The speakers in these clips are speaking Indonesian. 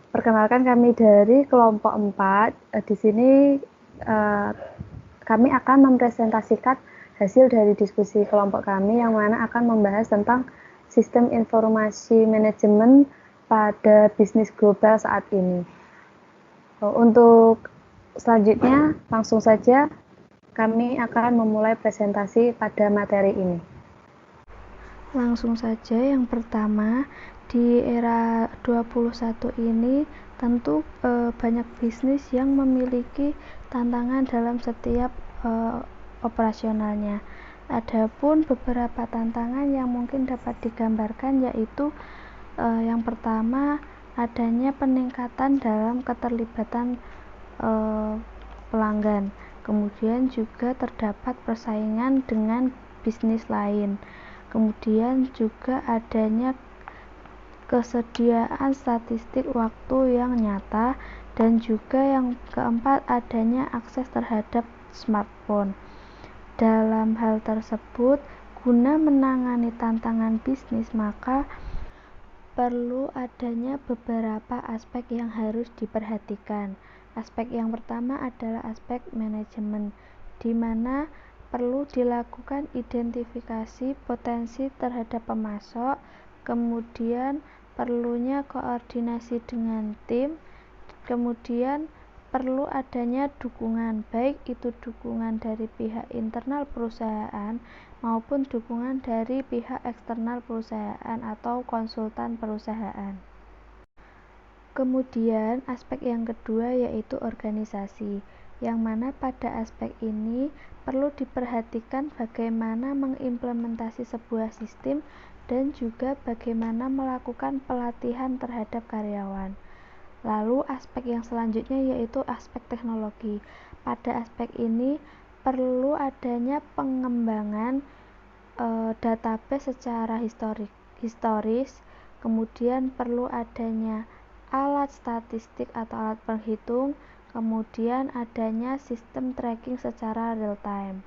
Perkenalkan kami dari kelompok 4. Di sini kami akan mempresentasikan hasil dari diskusi kelompok kami yang mana akan membahas tentang sistem informasi manajemen pada bisnis global saat ini. Untuk selanjutnya, langsung saja kami akan memulai presentasi pada materi ini. Langsung saja, yang pertama, di era 21 ini tentu banyak bisnis yang memiliki tantangan dalam setiap operasionalnya. Adapun beberapa tantangan yang mungkin dapat digambarkan yaitu yang pertama, adanya peningkatan dalam keterlibatan pelanggan. Kemudian juga terdapat persaingan dengan bisnis lain. Kemudian juga adanya kesediaan statistik waktu yang nyata, dan juga yang keempat adanya akses terhadap smartphone. Dalam hal tersebut, guna menangani tantangan bisnis, maka perlu adanya beberapa aspek yang harus diperhatikan. Aspek yang pertama adalah aspek manajemen, di mana perlu dilakukan identifikasi potensi terhadap pemasok, kemudian perlunya koordinasi dengan tim, kemudian perlu adanya dukungan, baik itu dukungan dari pihak internal perusahaan maupun dukungan dari pihak eksternal perusahaan atau konsultan perusahaan. Kemudian aspek yang kedua yaitu organisasi, yang mana pada aspek ini perlu diperhatikan bagaimana mengimplementasi sebuah sistem dan juga bagaimana melakukan pelatihan terhadap karyawan. Lalu aspek yang selanjutnya yaitu aspek teknologi. Pada aspek ini perlu adanya pengembangan database secara historis, kemudian perlu adanya alat statistik atau alat penghitung, kemudian adanya sistem tracking secara real time.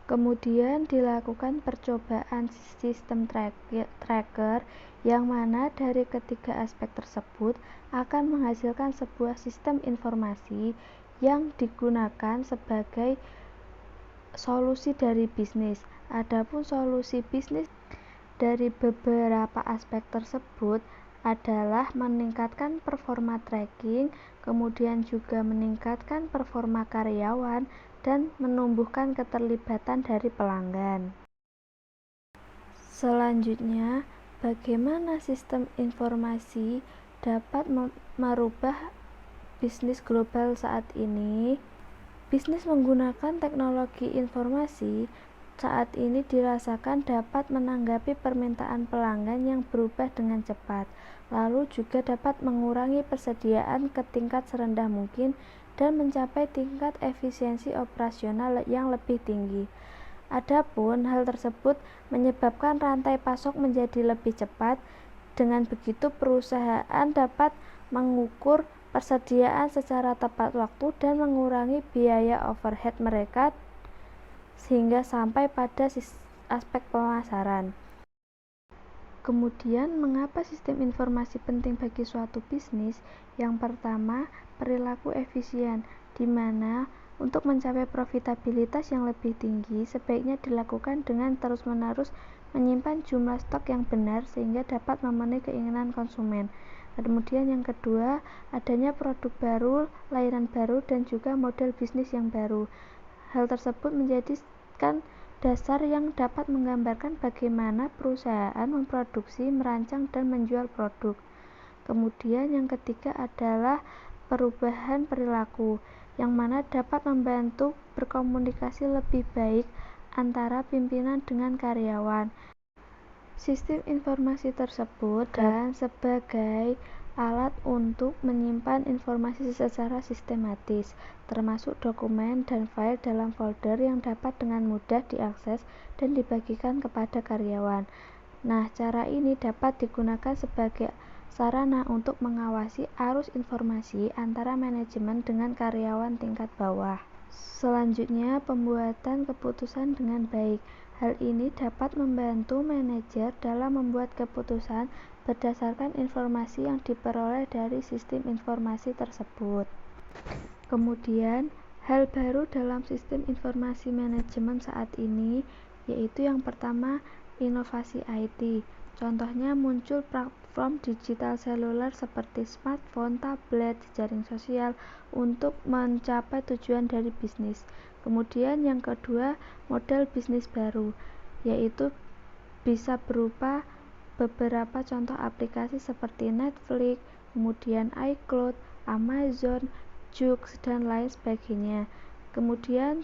Kemudian dilakukan percobaan sistem tracker yang mana dari ketiga aspek tersebut akan menghasilkan sebuah sistem informasi yang digunakan sebagai solusi dari bisnis. Adapun solusi bisnis dari beberapa aspek tersebut adalah meningkatkan performa tracking, kemudian juga meningkatkan performa karyawan, dan menumbuhkan keterlibatan dari pelanggan. Selanjutnya, bagaimana sistem informasi dapat merubah bisnis global saat ini? Bisnis menggunakan teknologi informasi saat ini dirasakan dapat menanggapi permintaan pelanggan yang berubah dengan cepat, lalu juga dapat mengurangi persediaan ke tingkat serendah mungkin dan mencapai tingkat efisiensi operasional yang lebih tinggi. Adapun hal tersebut menyebabkan rantai pasok menjadi lebih cepat. Dengan begitu, perusahaan dapat mengukur persediaan secara tepat waktu dan mengurangi biaya overhead mereka sehingga sampai pada aspek pemasaran. Kemudian, mengapa sistem informasi penting bagi suatu bisnis? Yang pertama, perilaku efisien, di mana untuk mencapai profitabilitas yang lebih tinggi, sebaiknya dilakukan dengan terus-menerus menyimpan jumlah stok yang benar sehingga dapat memenuhi keinginan konsumen. Kemudian yang kedua, adanya produk baru, layanan baru, dan juga model bisnis yang baru. Hal tersebut menjadikan dasar yang dapat menggambarkan bagaimana perusahaan memproduksi, merancang, dan menjual produk. Kemudian yang ketiga adalah perubahan perilaku, yang mana dapat membantu berkomunikasi lebih baik antara pimpinan dengan karyawan. Sistem informasi tersebut dan sebagai alat untuk menyimpan informasi secara sistematis, termasuk dokumen dan file dalam folder yang dapat dengan mudah diakses dan dibagikan kepada karyawan. Nah, cara ini dapat digunakan sebagai sarana untuk mengawasi arus informasi antara manajemen dengan karyawan tingkat bawah. Selanjutnya, pembuatan keputusan dengan baik. Hal ini dapat membantu manajer dalam membuat keputusan berdasarkan informasi yang diperoleh dari sistem informasi tersebut. Kemudian, hal baru dalam sistem informasi manajemen saat ini yaitu yang pertama, inovasi IT. Contohnya muncul platform digital seluler seperti smartphone, tablet, jejaring sosial untuk mencapai tujuan dari bisnis. Kemudian yang kedua, model bisnis baru, yaitu bisa berupa beberapa contoh aplikasi seperti Netflix, kemudian iCloud, Amazon, Joox, dan lain sebagainya. Kemudian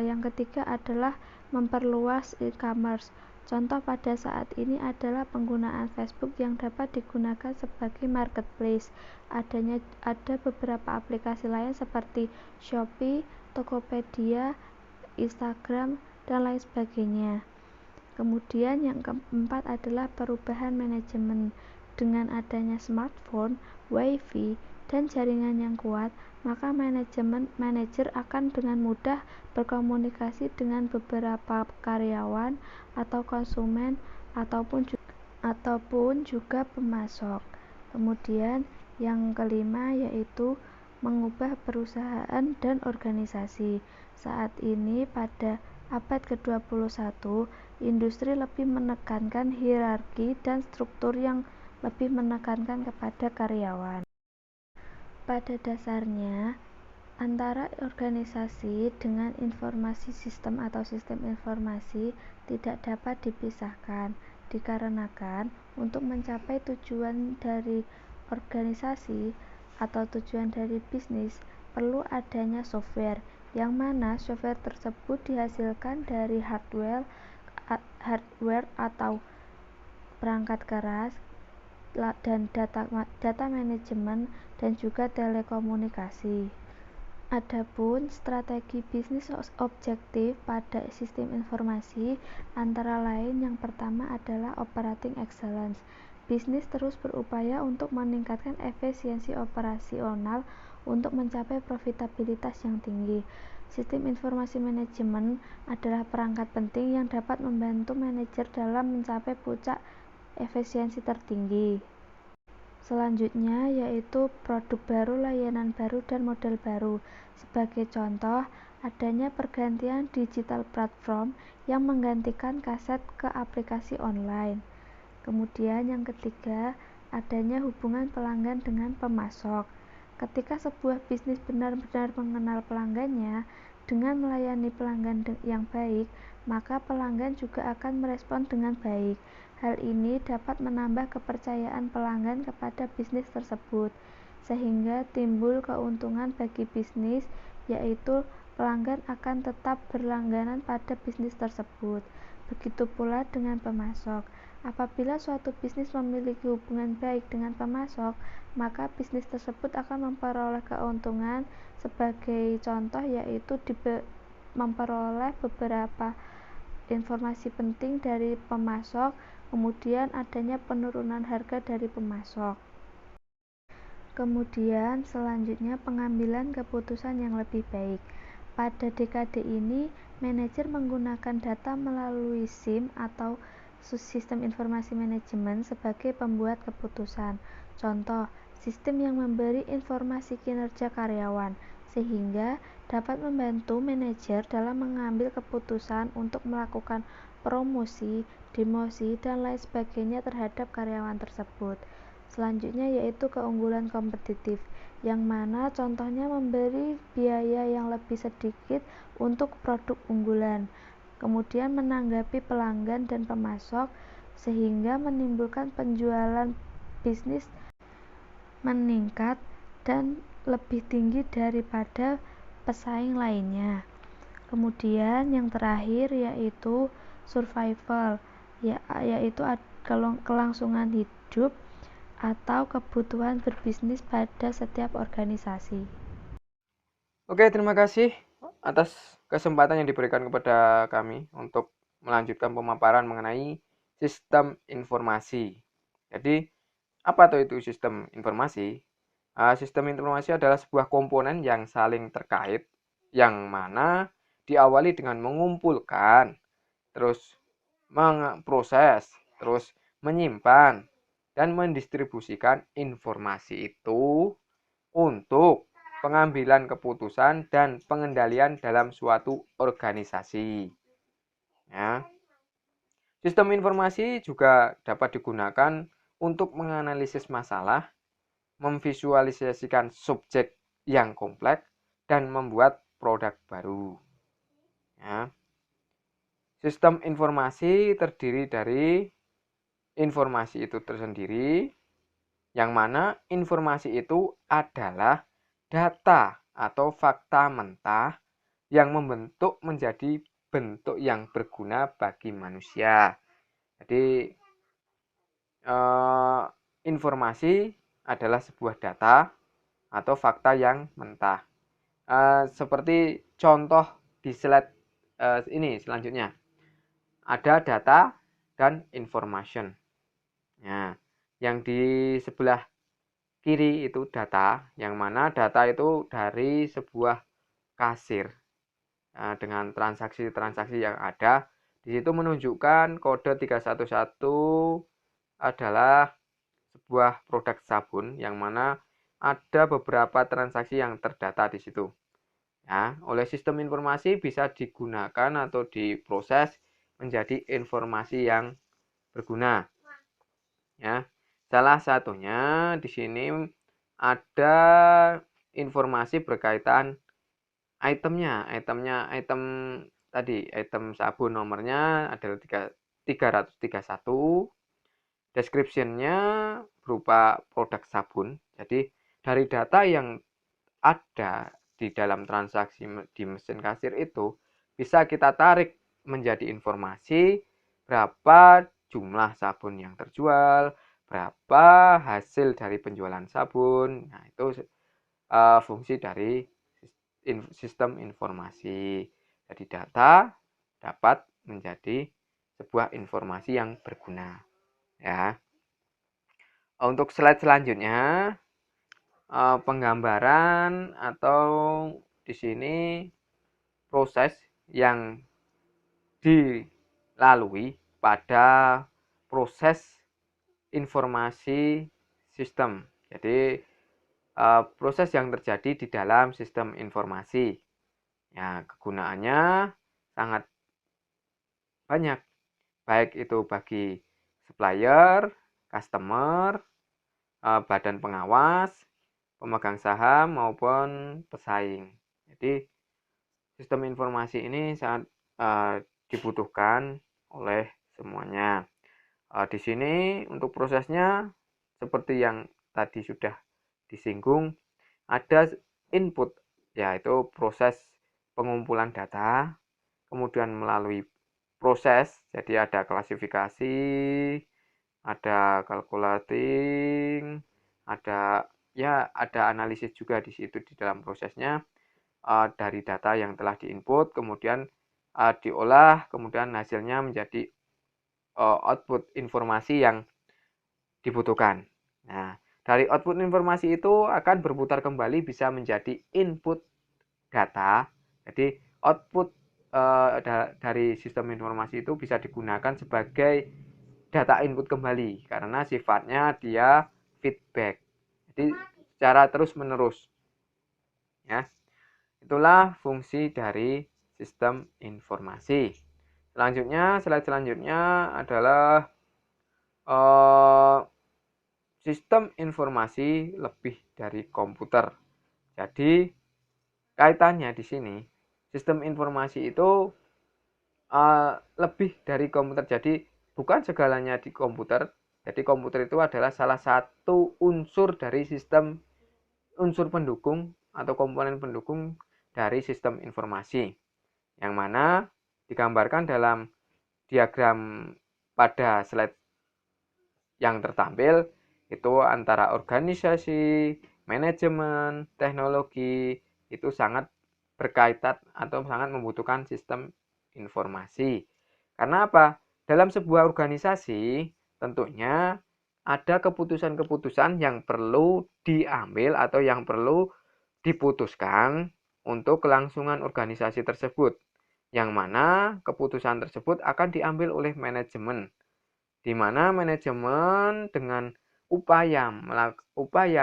yang ketiga adalah memperluas e-commerce. Contoh pada saat ini adalah penggunaan Facebook yang dapat digunakan sebagai marketplace. Ada beberapa aplikasi lain seperti Shopee, Tokopedia, Instagram, dan lain sebagainya. Kemudian yang keempat adalah perubahan manajemen. Dengan adanya smartphone, wifi, dan jaringan yang kuat, maka manajer akan dengan mudah berkomunikasi dengan beberapa karyawan atau konsumen ataupun juga pemasok. Kemudian yang kelima yaitu mengubah perusahaan dan organisasi. Saat ini pada abad ke-21, industri lebih menekankan hierarki dan struktur yang lebih menekankan kepada karyawan. Pada dasarnya, antara organisasi dengan informasi sistem atau sistem informasi tidak dapat dipisahkan, dikarenakan untuk mencapai tujuan dari organisasi atau tujuan dari bisnis perlu adanya software, yang mana software tersebut dihasilkan dari hardware atau perangkat keras dan data manajemen dan juga telekomunikasi. Adapun strategi bisnis objektif pada sistem informasi antara lain yang pertama adalah operating excellence. Bisnis terus berupaya untuk meningkatkan efisiensi operasional untuk mencapai profitabilitas yang tinggi. Sistem informasi manajemen adalah perangkat penting yang dapat membantu manajer dalam mencapai puncak efisiensi tertinggi. Selanjutnya yaitu produk baru, layanan baru, dan model baru. Sebagai contoh, adanya pergantian digital platform yang menggantikan kaset ke aplikasi online. Kemudian yang ketiga, adanya hubungan pelanggan dengan pemasok. Ketika sebuah bisnis benar-benar mengenal pelanggannya dengan melayani pelanggan yang baik, maka pelanggan juga akan merespon dengan baik. Hal ini dapat menambah kepercayaan pelanggan kepada bisnis tersebut, sehingga timbul keuntungan bagi bisnis, yaitu pelanggan akan tetap berlangganan pada bisnis tersebut. Begitu pula dengan pemasok. Apabila suatu bisnis memiliki hubungan baik dengan pemasok, maka bisnis tersebut akan memperoleh keuntungan. Sebagai contoh yaitu memperoleh beberapa informasi penting dari pemasok, kemudian adanya penurunan harga dari pemasok. Kemudian selanjutnya pengambilan keputusan yang lebih baik. Pada dekade ini, manajer menggunakan data melalui SIM atau sistem informasi manajemen sebagai pembuat keputusan. Contoh, sistem yang memberi informasi kinerja karyawan, sehingga dapat membantu manajer dalam mengambil keputusan untuk melakukan promosi, demosi, dan lain sebagainya terhadap karyawan tersebut. Selanjutnya yaitu keunggulan kompetitif, yang mana contohnya memberi biaya yang lebih sedikit untuk produk unggulan, kemudian menanggapi pelanggan dan pemasok, sehingga menimbulkan penjualan bisnis meningkat dan lebih tinggi daripada pesaing lainnya. Kemudian yang terakhir yaitu survival, yaitu kelangsungan hidup atau kebutuhan berbisnis pada setiap organisasi. Oke, terima kasih atas kesempatan yang diberikan kepada kami untuk melanjutkan pemaparan mengenai sistem informasi. Jadi, apa itu sistem informasi? Sistem informasi adalah sebuah komponen yang saling terkait, yang mana diawali dengan mengumpulkan terus memproses, terus menyimpan dan mendistribusikan informasi itu untuk pengambilan keputusan dan pengendalian dalam suatu organisasi. Ya. Sistem informasi juga dapat digunakan untuk menganalisis masalah, memvisualisasikan subjek yang kompleks, dan membuat produk baru. Ya. Sistem informasi terdiri dari informasi itu tersendiri, yang mana informasi itu adalah data atau fakta mentah yang membentuk menjadi bentuk yang berguna bagi manusia. Jadi informasi adalah sebuah data atau fakta yang mentah. Seperti contoh di slide ini selanjutnya. Ada data dan information. Nah, yang di sebelah kiri itu data, yang mana data itu dari sebuah kasir dengan transaksi-transaksi yang ada. Di situ menunjukkan kode 311 adalah sebuah produk sabun yang mana ada beberapa transaksi yang terdata di situ. Ya, oleh sistem informasi bisa digunakan atau diproses menjadi informasi yang berguna. Ya, salah satunya di sini ada informasi berkaitan item tadi, item sabun nomornya adalah 331. Description-nya berupa produk sabun. Jadi dari data yang ada di dalam transaksi di mesin kasir itu bisa kita tarik menjadi informasi berapa jumlah sabun yang terjual, berapa hasil dari penjualan sabun. Nah, itu fungsi dari sistem informasi. Jadi data dapat menjadi sebuah informasi yang berguna. Ya. Untuk slide selanjutnya, penggambaran atau di sini proses yang dilalui pada proses informasi sistem. Jadi proses yang terjadi di dalam sistem informasi. Ya, kegunaannya sangat banyak, baik itu bagi supplier, customer, badan pengawas, pemegang saham maupun pesaing. Jadi sistem informasi ini sangat dibutuhkan oleh semuanya. Di sini untuk prosesnya seperti yang tadi sudah disinggung, ada input, yaitu proses pengumpulan data, kemudian melalui proses, jadi ada klasifikasi, ada calculating, ada analisis juga di situ di dalam prosesnya dari data yang telah diinput, kemudian diolah, kemudian hasilnya menjadi output informasi yang dibutuhkan. Nah, dari output informasi itu akan berputar kembali bisa menjadi input data. Jadi output dari sistem informasi itu bisa digunakan sebagai data input kembali karena sifatnya dia feedback. Jadi secara terus menerus. Ya. Itulah fungsi dari sistem informasi. Selanjutnya, slide selanjutnya adalah sistem informasi lebih dari komputer. Jadi kaitannya di sini, sistem informasi itu lebih dari komputer. Jadi bukan segalanya di komputer. Jadi komputer itu adalah salah satu unsur dari sistem, unsur pendukung atau komponen pendukung dari sistem informasi, yang mana digambarkan dalam diagram pada slide yang tertampil. Itu antara organisasi, manajemen, teknologi itu sangat berkaitan atau sangat membutuhkan sistem informasi. Karena apa? Dalam sebuah organisasi tentunya ada keputusan-keputusan yang perlu diambil atau yang perlu diputuskan untuk kelangsungan organisasi tersebut. yang mana keputusan tersebut akan diambil oleh manajemen, di mana manajemen dengan upaya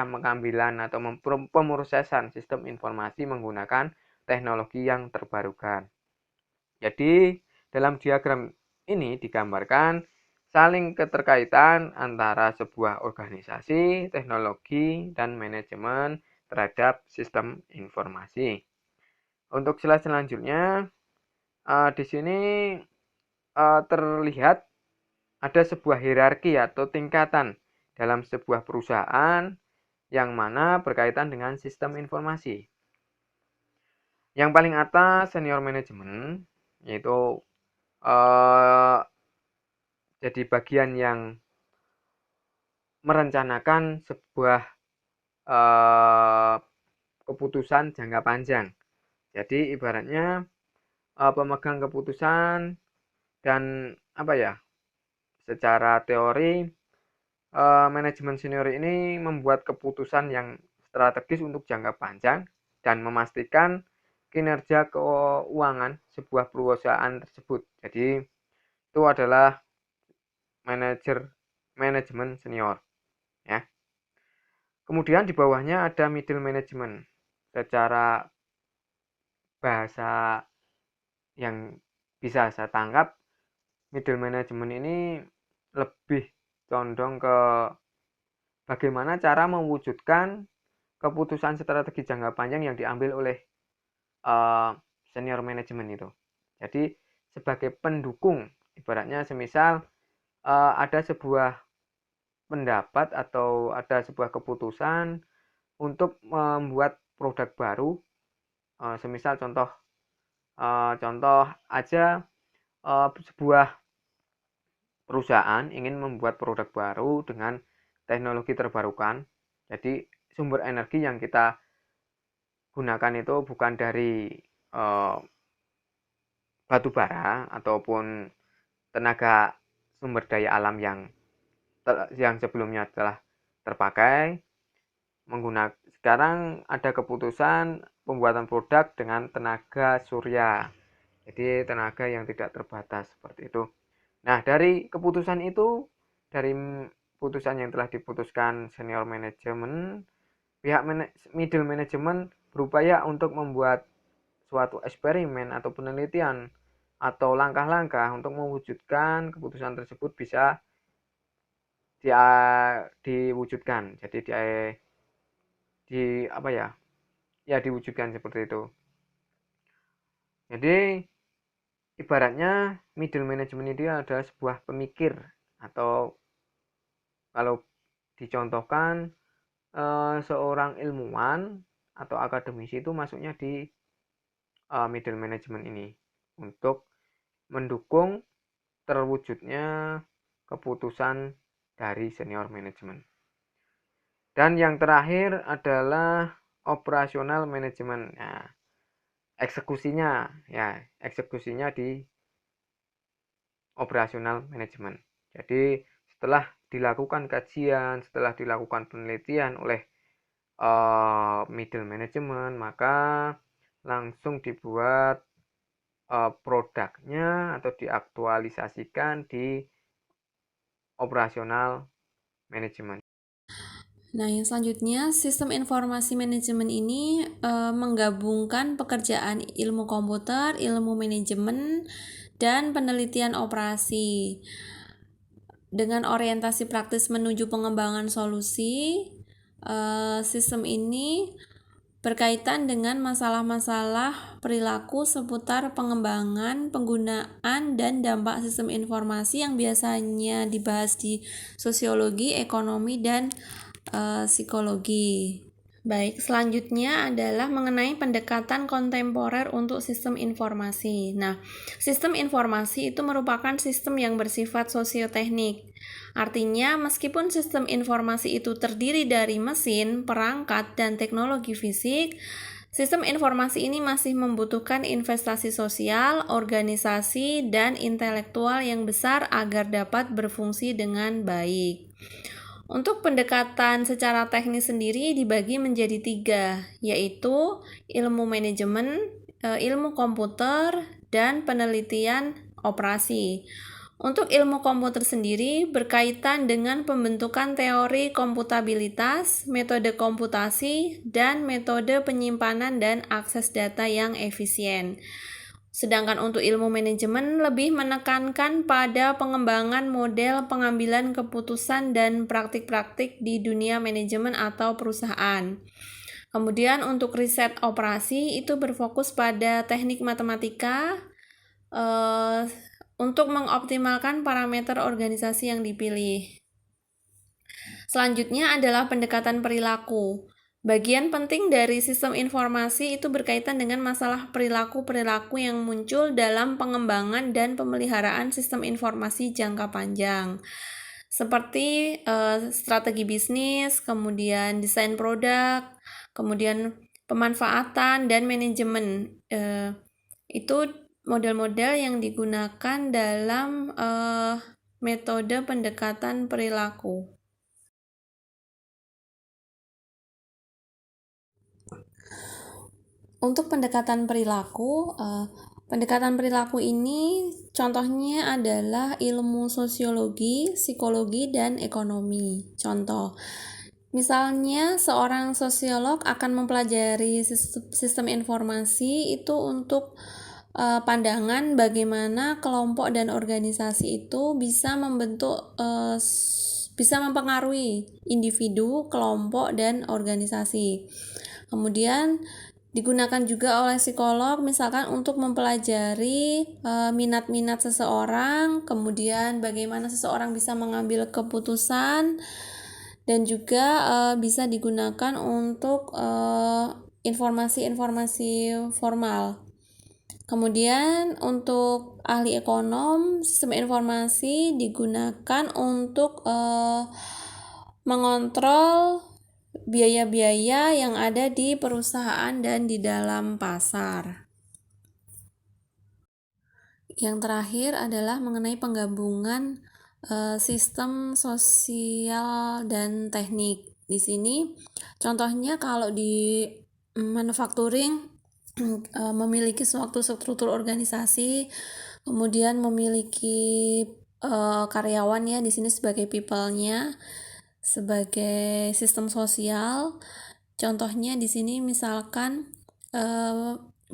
pengambilan atau pemrosesan sistem informasi menggunakan teknologi yang terbarukan. Jadi, dalam diagram ini digambarkan saling keterkaitan antara sebuah organisasi, teknologi, dan manajemen terhadap sistem informasi. Untuk slide selanjutnya, di sini terlihat ada sebuah hierarki atau tingkatan dalam sebuah perusahaan yang mana berkaitan dengan sistem informasi. Yang paling atas senior manajemen, yaitu jadi bagian yang merencanakan sebuah keputusan jangka panjang. Jadi ibaratnya pemegang keputusan dan secara teori manajemen senior ini membuat keputusan yang strategis untuk jangka panjang dan memastikan kinerja keuangan sebuah perusahaan tersebut. Jadi itu adalah manajemen senior, ya. Kemudian di bawahnya ada middle management. Secara bahasa yang bisa saya tangkap, middle management ini lebih condong ke bagaimana cara mewujudkan keputusan strategi jangka panjang yang diambil oleh senior manajemen itu. Jadi sebagai pendukung, ibaratnya semisal ada sebuah pendapat atau ada sebuah keputusan untuk membuat produk baru, semisal contoh aja sebuah perusahaan ingin membuat produk baru dengan teknologi terbarukan. Jadi sumber energi yang kita gunakan itu bukan dari batu bara ataupun tenaga sumber daya alam yang sebelumnya telah terpakai. Sekarang ada keputusan pembuatan produk dengan tenaga surya. Jadi tenaga yang tidak terbatas seperti itu. Nah, dari keputusan itu, dari putusan yang telah diputuskan senior manajemen, pihak middle management berupaya untuk membuat suatu eksperimen atau penelitian atau langkah-langkah untuk mewujudkan keputusan tersebut bisa diwujudkan. Jadi diwujudkan seperti itu. Jadi ibaratnya middle management itu adalah sebuah pemikir, atau kalau dicontohkan seorang ilmuwan atau akademisi itu masuknya di middle management ini untuk mendukung terwujudnya keputusan dari senior management. Dan yang terakhir adalah operasional manajemen. Nah, eksekusinya di operasional manajemen. Jadi setelah dilakukan kajian, setelah dilakukan penelitian oleh middle management, maka langsung dibuat produknya atau diaktualisasikan di operasional manajemen. Nah, yang selanjutnya, sistem informasi manajemen ini menggabungkan pekerjaan ilmu komputer, ilmu manajemen, dan penelitian operasi. Dengan orientasi praktis menuju pengembangan solusi, sistem ini berkaitan dengan masalah-masalah perilaku seputar pengembangan, penggunaan, dan dampak sistem informasi yang biasanya dibahas di sosiologi, ekonomi, dan psikologi. Baik, selanjutnya adalah mengenai pendekatan kontemporer untuk sistem informasi. Nah, sistem informasi itu merupakan sistem yang bersifat sosioteknik. Artinya, meskipun sistem informasi itu terdiri dari mesin, perangkat, dan teknologi fisik, sistem informasi ini masih membutuhkan investasi sosial, organisasi, dan intelektual yang besar agar dapat berfungsi dengan baik. Untuk pendekatan secara teknis sendiri dibagi menjadi 3, yaitu ilmu manajemen, ilmu komputer, dan penelitian operasi. Untuk ilmu komputer sendiri berkaitan dengan pembentukan teori komputabilitas, metode komputasi, dan metode penyimpanan dan akses data yang efisien. Sedangkan untuk ilmu manajemen lebih menekankan pada pengembangan model pengambilan keputusan dan praktik-praktik di dunia manajemen atau perusahaan. Kemudian untuk riset operasi itu berfokus pada teknik matematika untuk mengoptimalkan parameter organisasi yang dipilih. Selanjutnya adalah pendekatan perilaku. Bagian penting dari sistem informasi itu berkaitan dengan masalah perilaku-perilaku yang muncul dalam pengembangan dan pemeliharaan sistem informasi jangka panjang. Seperti strategi bisnis, kemudian desain produk, kemudian pemanfaatan dan manajemen. Itu model-model yang digunakan dalam metode pendekatan perilaku. Untuk pendekatan perilaku ini contohnya adalah ilmu sosiologi, psikologi, dan ekonomi. Contoh, misalnya seorang sosiolog akan mempelajari sistem informasi itu untuk pandangan bagaimana kelompok dan organisasi itu bisa mempengaruhi individu, kelompok, dan organisasi. Kemudian digunakan juga oleh psikolog misalkan untuk mempelajari minat-minat seseorang, kemudian bagaimana seseorang bisa mengambil keputusan, dan juga bisa digunakan untuk informasi-informasi formal. Kemudian untuk ahli ekonom, sistem informasi digunakan untuk mengontrol biaya-biaya yang ada di perusahaan dan di dalam pasar. Yang terakhir adalah mengenai penggabungan sistem sosial dan teknik. Di sini contohnya kalau di manufacturing memiliki suatu struktur organisasi, kemudian memiliki karyawan ya di sini sebagai people-nya, sebagai sistem sosial. Contohnya di sini misalkan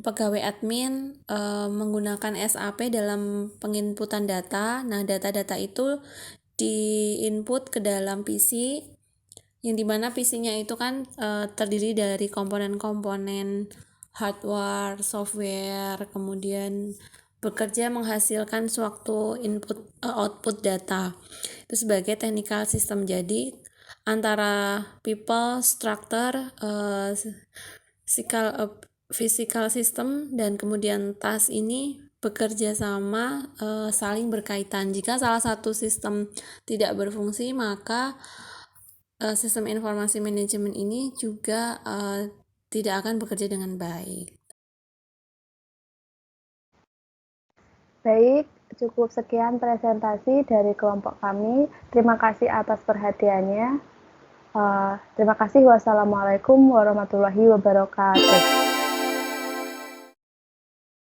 pegawai admin menggunakan SAP dalam penginputan data. Nah, data-data itu diinput ke dalam PC, yang dimana PC-nya itu kan terdiri dari komponen-komponen hardware, software, kemudian bekerja menghasilkan suatu input output data. Itu sebagai technical system. Jadi antara people, structure, physical system, dan kemudian task ini bekerja sama, saling berkaitan. Jika salah satu sistem tidak berfungsi, maka sistem informasi manajemen ini juga tidak akan bekerja dengan baik. Baik, cukup sekian presentasi dari kelompok kami. Terima kasih atas perhatiannya. Terima kasih. Wassalamualaikum warahmatullahi wabarakatuh.